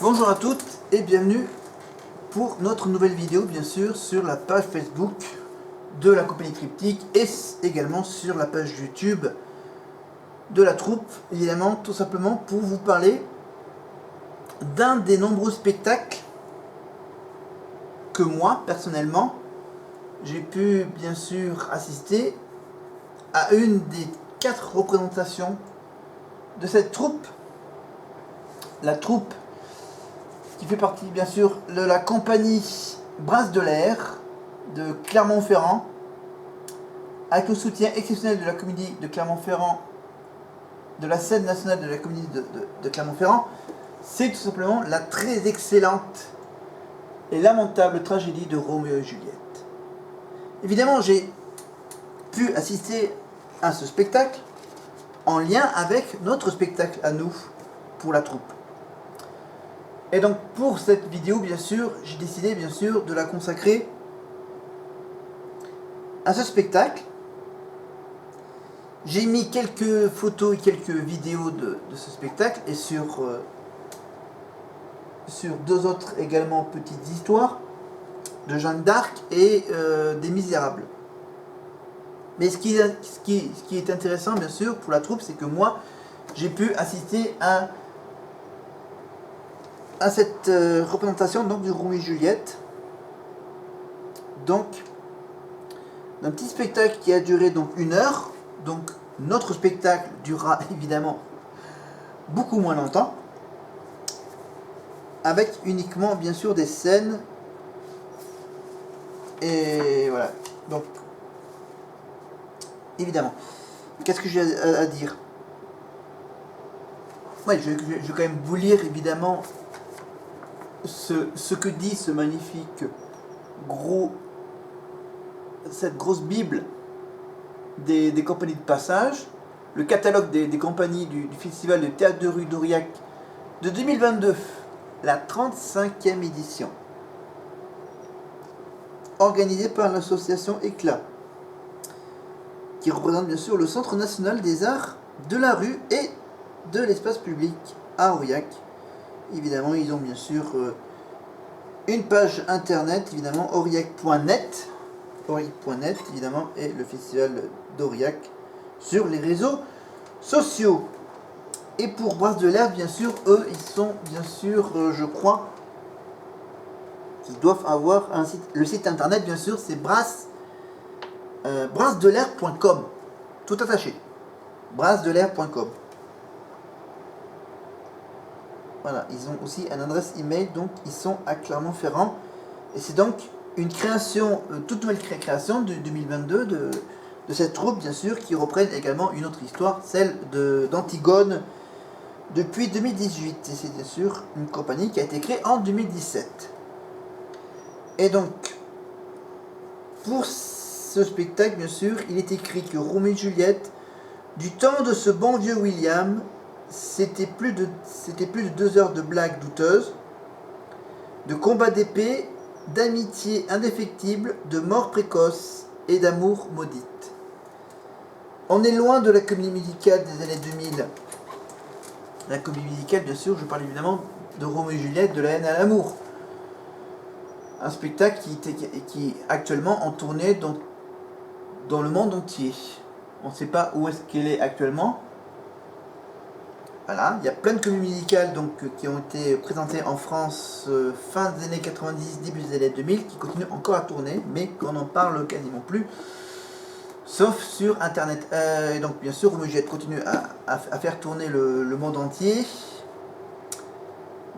Bonjour à toutes et bienvenue pour notre nouvelle vidéo, bien sûr, sur la page Facebook de la compagnie Triptyque et également sur la page YouTube de la troupe, évidemment, tout simplement pour vous parler d'un des nombreux spectacles que moi, personnellement, j'ai pu, bien sûr, assister à une des 4 représentations de cette troupe, la troupe qui fait partie bien sûr de la compagnie Brasse de l'air de Clermont-Ferrand, avec le soutien exceptionnel de la comédie de Clermont-Ferrand, de la scène nationale de la comédie de Clermont-Ferrand. C'est tout simplement la très excellente et lamentable tragédie de Roméo et Juliette. Évidemment, j'ai pu assister à ce spectacle en lien avec notre spectacle à nous, pour la troupe. Et donc pour cette vidéo, bien sûr, j'ai décidé bien sûr de la consacrer à ce spectacle. J'ai mis quelques photos et quelques vidéos de ce spectacle et sur deux autres également petites histoires de Jeanne d'Arc et des Misérables. Mais ce qui est intéressant bien sûr pour la troupe, c'est que moi j'ai pu assister à cette représentation donc du Roméo et Juliette, donc d'un petit spectacle qui a duré donc 1 heure. Donc notre spectacle durera évidemment beaucoup moins longtemps, avec uniquement bien sûr des scènes et voilà. Donc évidemment, qu'est-ce que j'ai à dire? Ouais, je vais quand même vous lire évidemment ce que dit ce magnifique cette grosse bible des compagnies de passage, le catalogue des compagnies du festival de théâtre de rue d'Aurillac de 2022, la 35e édition, organisée par l'association Éclat, qui représente bien sûr le Centre national des arts de la rue et de l'espace public à Aurillac. Évidemment, ils ont bien sûr une page internet, évidemment, aurillac.net, évidemment, et le festival d'Aurillac sur les réseaux sociaux. Et pour Brasse de l'air, bien sûr, eux, ils sont, bien sûr, je crois, qu'ils doivent avoir un site. Le site internet, bien sûr, c'est brassedelair.com. Tout attaché. brassedelair.com. Voilà, ils ont aussi une adresse email, donc ils sont à Clermont-Ferrand. Et c'est donc une création, toute nouvelle création de 2022 de cette troupe, bien sûr, qui reprennent également une autre histoire, celle d'Antigone, depuis 2018. Et c'est bien sûr une compagnie qui a été créée en 2017. Et donc, pour ce spectacle, bien sûr, il est écrit que Roméo et Juliette, du temps de ce bon vieux William, c'était plus de 2 heures de blagues douteuses, de combats d'épée, d'amitié indéfectible, de mort précoce et d'amour maudite. On est loin de la comédie musicale des années 2000. La comédie musicale, bien sûr, je parle évidemment de Roméo et Juliette, de la haine à l'amour. Un spectacle qui actuellement en tournée dans le monde entier. On ne sait pas où est-ce qu'elle est actuellement. Voilà, il y a plein de comédies musicales donc, qui ont été présentées en France fin des années 90, début des années 2000, qui continuent encore à tourner, mais qu'on n'en parle quasiment plus, sauf sur internet. Et donc bien sûr, Roméo et Juliette continue à faire tourner le monde entier.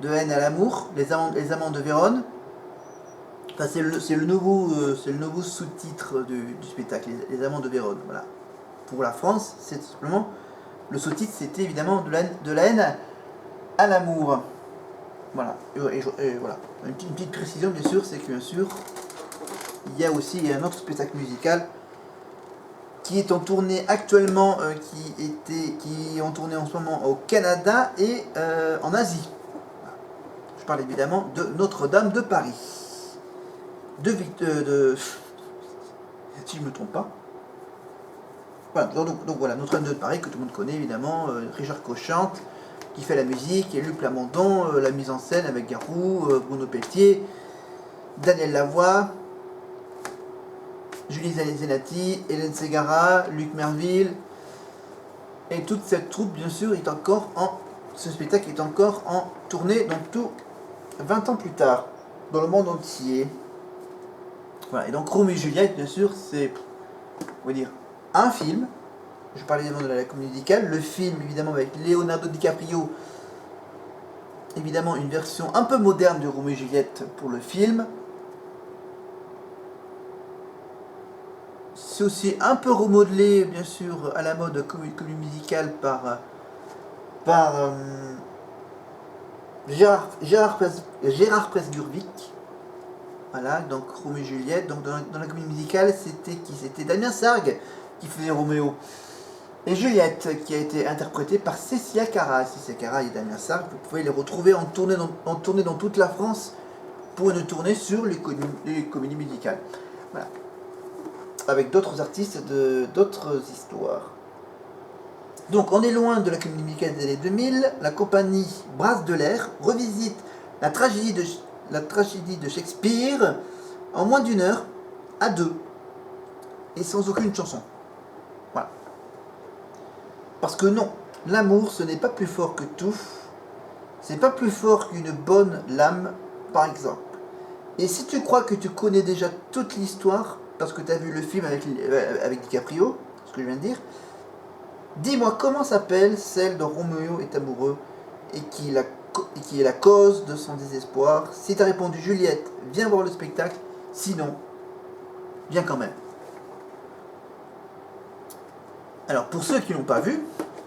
De haine à l'amour, les amants de Vérone. Enfin, c'est le nouveau sous-titre du spectacle, les amants de Vérone. Voilà. Pour la France, c'est simplement le sous-titre, c'était évidemment de la haine à l'amour. Voilà. Et voilà. Une petite précision, bien sûr, c'est que bien sûr, il y a aussi un autre spectacle musical qui est en tournée actuellement, qui est en tournée en ce moment au Canada et en Asie. Voilà. Je parle évidemment de Notre-Dame de Paris. Si je ne me trompe pas. Voilà, donc voilà, Notre-Dame de Paris, que tout le monde connaît évidemment, Richard Cochante, qui fait la musique, et Luc Plamondon, la mise en scène avec Garou, Bruno Pelletier, Daniel Lavoie, Julie Zenati, Hélène Ségara, Luc Merville, et toute cette troupe, bien sûr, ce spectacle est encore en tournée, donc tout 20 ans plus tard, dans le monde entier. Voilà, et donc Roméo et Juliette, bien sûr, c'est, on va dire, un film. Je parlais évidemment de la comédie musicale. Le film, évidemment, avec Leonardo DiCaprio, évidemment, une version un peu moderne de Roméo et Juliette pour le film. C'est aussi un peu remodelé, bien sûr, à la mode comédie musicale par Gérard Presgurvic. Voilà, donc Roméo et Juliette. Donc dans la comédie musicale, c'était qui? C'était Damien Sargue qui faisait Roméo. Et Juliette, qui a été interprétée par Cécilia Cara. Cécilia Cara et Damien Sargue, vous pouvez les retrouver en tournée dans toute la France pour une tournée sur les comédies musicales. Voilà. Avec d'autres artistes, d'autres histoires. Donc on est loin de la comédie musicale des années 2000. La compagnie Brasse de l'air revisite la tragédie de Shakespeare en moins d'une heure, à deux, et sans aucune chanson. Voilà. Parce que non, l'amour, ce n'est pas plus fort que tout. C'est pas plus fort qu'une bonne lame, par exemple. Et si tu crois que tu connais déjà toute l'histoire, parce que tu as vu le film avec DiCaprio, ce que je viens de dire, dis-moi comment s'appelle celle dont Roméo est amoureux et qui est la cause de son désespoir. Si tu as répondu Juliette, viens voir le spectacle. Sinon, viens quand même. Alors, pour ceux qui n'ont pas vu,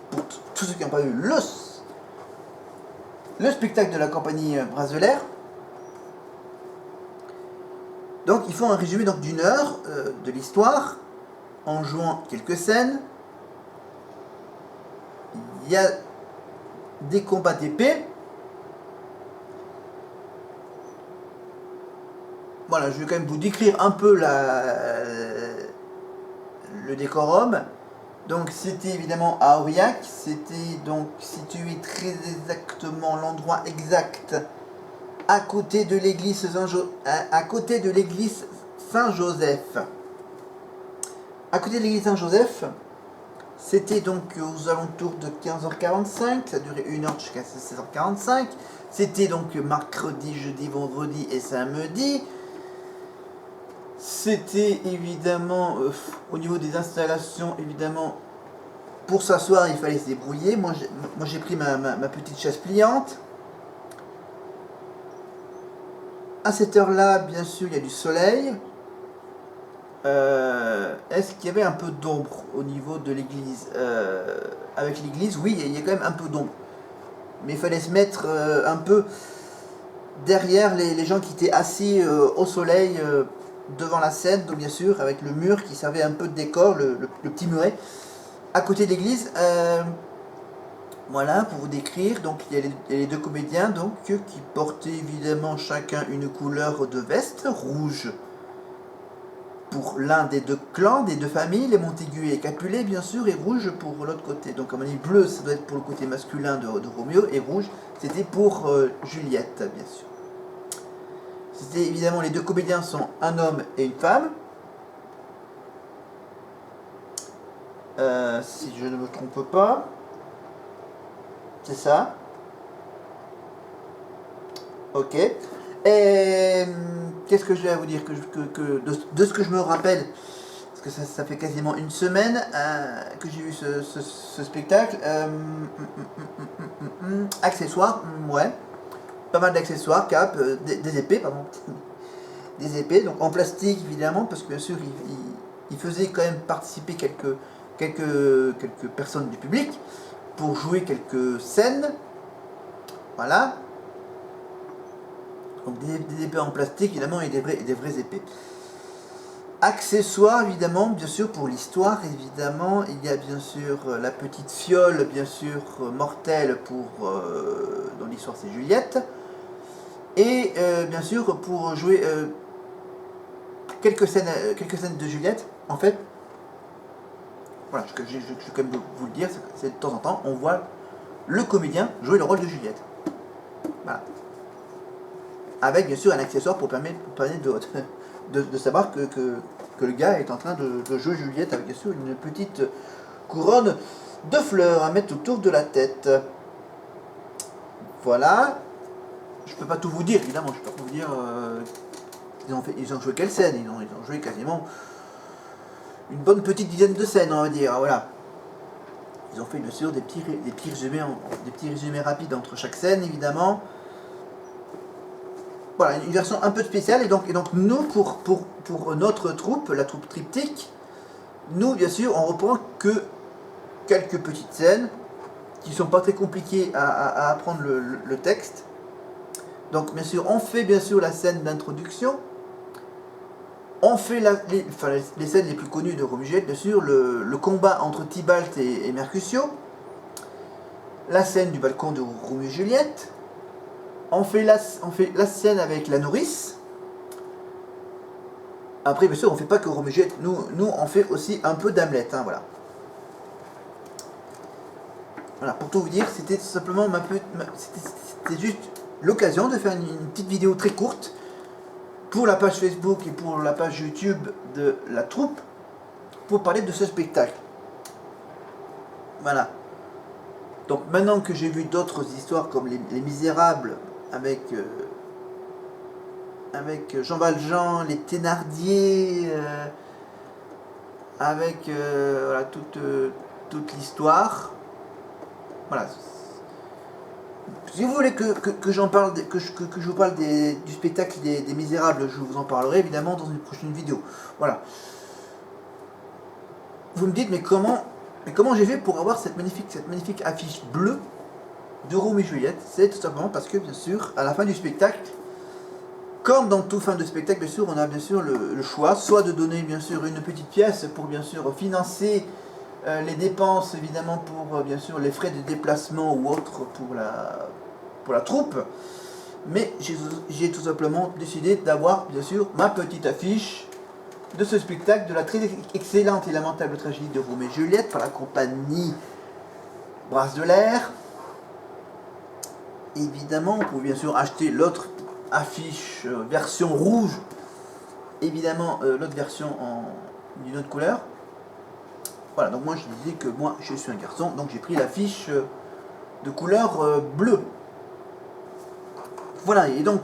pour tous ceux qui n'ont pas vu le spectacle de la compagnie Brasse de l'air, donc ils font un résumé d'une heure de l'histoire en jouant quelques scènes. Il y a des combats d'épée. Voilà, je vais quand même vous décrire un peu le décorum. Donc c'était évidemment à Aurillac, c'était donc situé très exactement l'endroit exact à côté de l'église Saint-Joseph. À côté de l'église Saint-Joseph, c'était donc aux alentours de 15h45, ça durait 1 heure jusqu'à 16h45. C'était donc mercredi, jeudi, vendredi et samedi. C'était évidemment, au niveau des installations, évidemment, pour s'asseoir, il fallait se débrouiller. Moi j'ai pris ma petite chaise pliante. À cette heure-là, bien sûr, il y a du soleil. Est-ce qu'il y avait un peu d'ombre au niveau de l'église? Avec l'église, oui, il y a quand même un peu d'ombre. Mais il fallait se mettre un peu derrière les gens qui étaient assis au soleil devant la scène, donc bien sûr, avec le mur qui servait un peu de décor, le petit muret, à côté de l'église. Voilà, pour vous décrire, donc il y a les deux comédiens donc, qui portaient évidemment chacun une couleur de veste, rouge pour l'un des deux clans, des deux familles, les Montaigu et Capulet bien sûr, et rouge pour l'autre côté. Donc comme on dit, bleu ça doit être pour le côté masculin de Roméo, et rouge c'était pour Juliette bien sûr. C'était évidemment, les deux comédiens sont un homme et une femme. Si je ne me trompe pas. C'est ça. Ok. Et qu'est-ce que je vais vous dire de ce que je me rappelle, parce que ça fait quasiment une semaine que j'ai vu ce spectacle. Accessoires, ouais. Pas mal d'accessoires, capes, des épées, pardon. Des épées, donc en plastique évidemment, parce que bien sûr il faisait quand même participer quelques personnes du public pour jouer quelques scènes. Voilà. Donc des épées en plastique évidemment, et des vraies épées. Accessoires évidemment, bien sûr, pour l'histoire évidemment, il y a bien sûr la petite fiole, bien sûr, mortelle pour dans l'histoire c'est Juliette. Et bien sûr pour jouer quelques scènes de Juliette, en fait. Voilà, je vais quand même vous le dire, c'est de temps en temps, on voit le comédien jouer le rôle de Juliette. Voilà. Avec bien sûr un accessoire pour permettre de savoir que le gars est en train de jouer Juliette, avec bien sûr une petite couronne de fleurs à mettre autour de la tête. Voilà. Je peux pas tout vous dire, évidemment, je peux pas vous dire. Ils ont joué quelle scène? Ils ont joué quasiment une bonne petite dizaine de scènes, on va dire. Voilà. Ils ont fait bien sûr des petits résumés rapides entre chaque scène, évidemment. Voilà, une version un peu spéciale. Et donc nous, pour notre troupe, la troupe Triptyque, nous, bien sûr, on reprend que quelques petites scènes qui ne sont pas très compliquées à apprendre le texte. Donc, bien sûr, on fait bien sûr la scène d'introduction. On fait les scènes les plus connues de Roméo et Juliette, bien sûr, le combat entre Tybalt et Mercutio, la scène du balcon de Roméo et Juliette, on fait la scène avec la nourrice. Après, bien sûr, on ne fait pas que Roméo et Juliette, nous on fait aussi un peu d'Hamlet, hein, voilà. Voilà, pour tout vous dire, c'était tout simplement c'était juste l'occasion de faire une petite vidéo très courte pour la page Facebook et pour la page YouTube de la troupe, pour parler de ce spectacle. Voilà. Donc maintenant que j'ai vu d'autres histoires comme les Misérables avec Jean Valjean, les Thénardier, avec voilà, toute l'histoire. Voilà. Si vous voulez que j'en parle, que je vous parle du spectacle des Misérables, je vous en parlerai évidemment dans une prochaine vidéo. Voilà. Vous me dites, mais comment j'ai fait pour avoir cette magnifique affiche bleue de Roméo et Juliette? C'est tout simplement parce que, bien sûr, à la fin du spectacle, comme dans toute fin de spectacle, bien sûr, on a bien sûr le choix, soit de donner bien sûr une petite pièce pour bien sûr financer les dépenses, évidemment, pour bien sûr les frais de déplacement ou autres pour la troupe. Mais j'ai tout simplement décidé d'avoir bien sûr ma petite affiche de ce spectacle, de la très excellente et lamentable tragédie de Roméo et Juliette par la compagnie Brasse de l'air. Évidemment, vous pouvez bien sûr acheter l'autre affiche version rouge, évidemment l'autre version d'une autre couleur. Voilà, donc moi je disais que moi je suis un garçon, donc j'ai pris l'affiche de couleur bleue. Voilà, et donc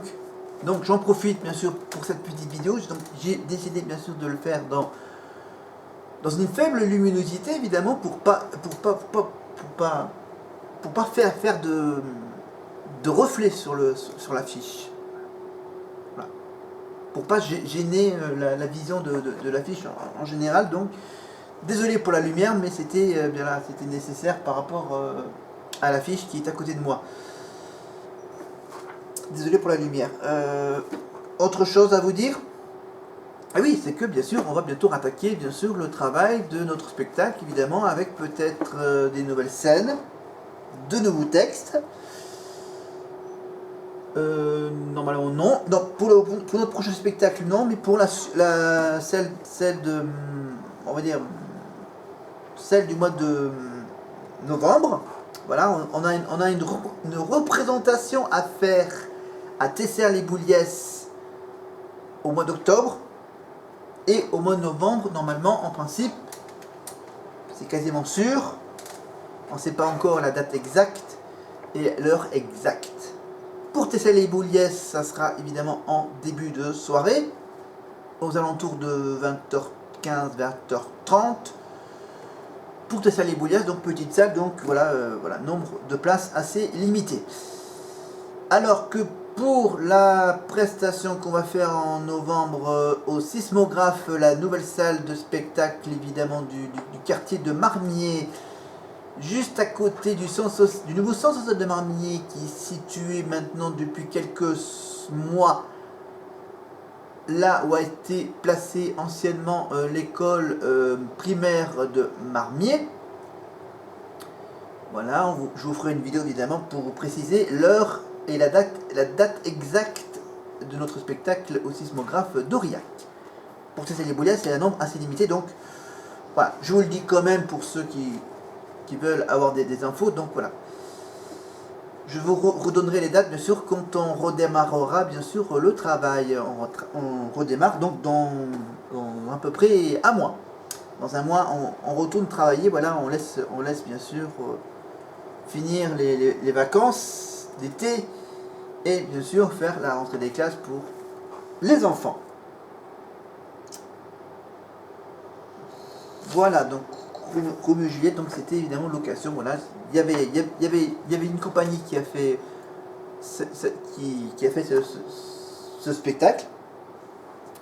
j'en profite bien sûr pour cette petite vidéo. Donc j'ai décidé bien sûr de le faire dans une faible luminosité, évidemment, pour pas faire de reflets sur l'affiche. Voilà. Pour pas gêner la vision de l'affiche en général. Donc désolé pour la lumière, mais c'était nécessaire par rapport à l'affiche qui est à côté de moi. Désolé pour la lumière. Autre chose à vous dire? Ah oui, c'est que bien sûr, on va bientôt rattaquer bien sûr le travail de notre spectacle, évidemment, avec peut-être des nouvelles scènes, de nouveaux textes. Normalement non. Donc pour notre prochain spectacle non, mais pour celle de, on va dire, celle du mois de novembre. Voilà, on a une représentation à faire à Tesser-les-Bouliès au mois d'octobre, et au mois de novembre, normalement, en principe, c'est quasiment sûr. On ne sait pas encore la date exacte et l'heure exacte. Pour Tesser-les-Bouliès, ça sera évidemment en début de soirée, aux alentours de 20h15, 20h30. Pour Tesser-les-Bouliès, donc petite salle, donc voilà, nombre de places assez limité. Alors que pour la prestation qu'on va faire en novembre au Sismographe, la nouvelle salle de spectacle évidemment du quartier de Marmier, juste à côté du nouveau centre social de Marmier, qui est situé maintenant depuis quelques mois là où a été placée anciennement l'école primaire de Marmier. Voilà, je vous ferai une vidéo évidemment pour vous préciser l'heure et la date exacte de notre spectacle au Sismographe d'Aurillac. Pour Tesser-les-Bouliès, c'est un nombre assez limité, donc voilà, je vous le dis quand même pour ceux qui veulent avoir des infos, donc voilà. je vous redonnerai les dates, bien sûr, quand on redémarrera, bien sûr, le travail. On redémarre donc dans à peu près un mois. Dans un mois, on retourne travailler. Voilà, on laisse bien sûr finir les vacances d'été et bien sûr faire la rentrée des classes pour les enfants. Voilà, donc Roméo et Juliette, donc c'était évidemment location. Voilà, il y avait une compagnie qui a fait qui a fait ce spectacle.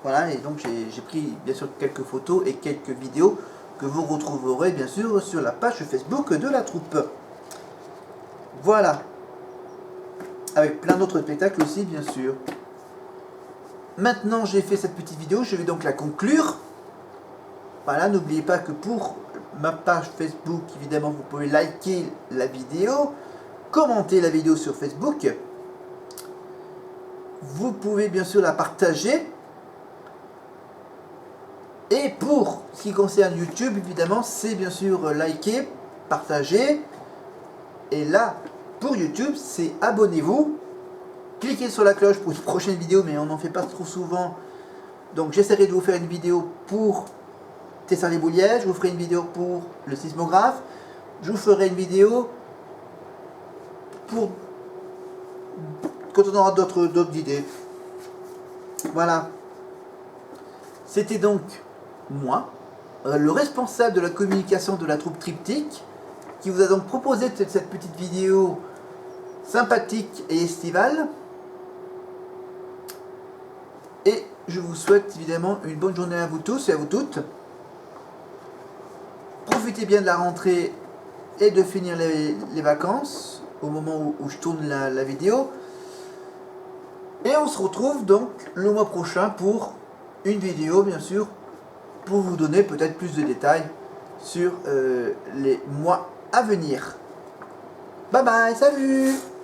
Voilà, et donc j'ai pris bien sûr quelques photos et quelques vidéos que vous retrouverez bien sûr sur la page Facebook de la troupe. Voilà, avec plein d'autres spectacles aussi bien sûr. Maintenant j'ai fait cette petite vidéo, je vais donc la conclure. Voilà, n'oubliez pas que pour ma page Facebook, évidemment, vous pouvez liker la vidéo, commenter la vidéo sur Facebook. Vous pouvez bien sûr la partager. Et pour ce qui concerne YouTube, évidemment, c'est bien sûr liker, partager. Et là, pour YouTube, c'est abonnez-vous. Cliquez sur la cloche pour une prochaine vidéo, mais on n'en fait pas trop souvent. Donc j'essaierai de vous faire une vidéo pour Tessin les boulières, je vous ferai une vidéo pour le sismographe, je vous ferai une vidéo pour quand on aura d'autres idées. Voilà. C'était donc moi, le responsable de la communication de la troupe Triptyque, qui vous a donc proposé cette petite vidéo sympathique et estivale. Et je vous souhaite évidemment une bonne journée à vous tous et à vous toutes. Profitez bien de la rentrée et de finir les vacances au moment où je tourne la vidéo. Et on se retrouve donc le mois prochain pour une vidéo bien sûr pour vous donner peut-être plus de détails sur les mois à venir. Bye bye, salut!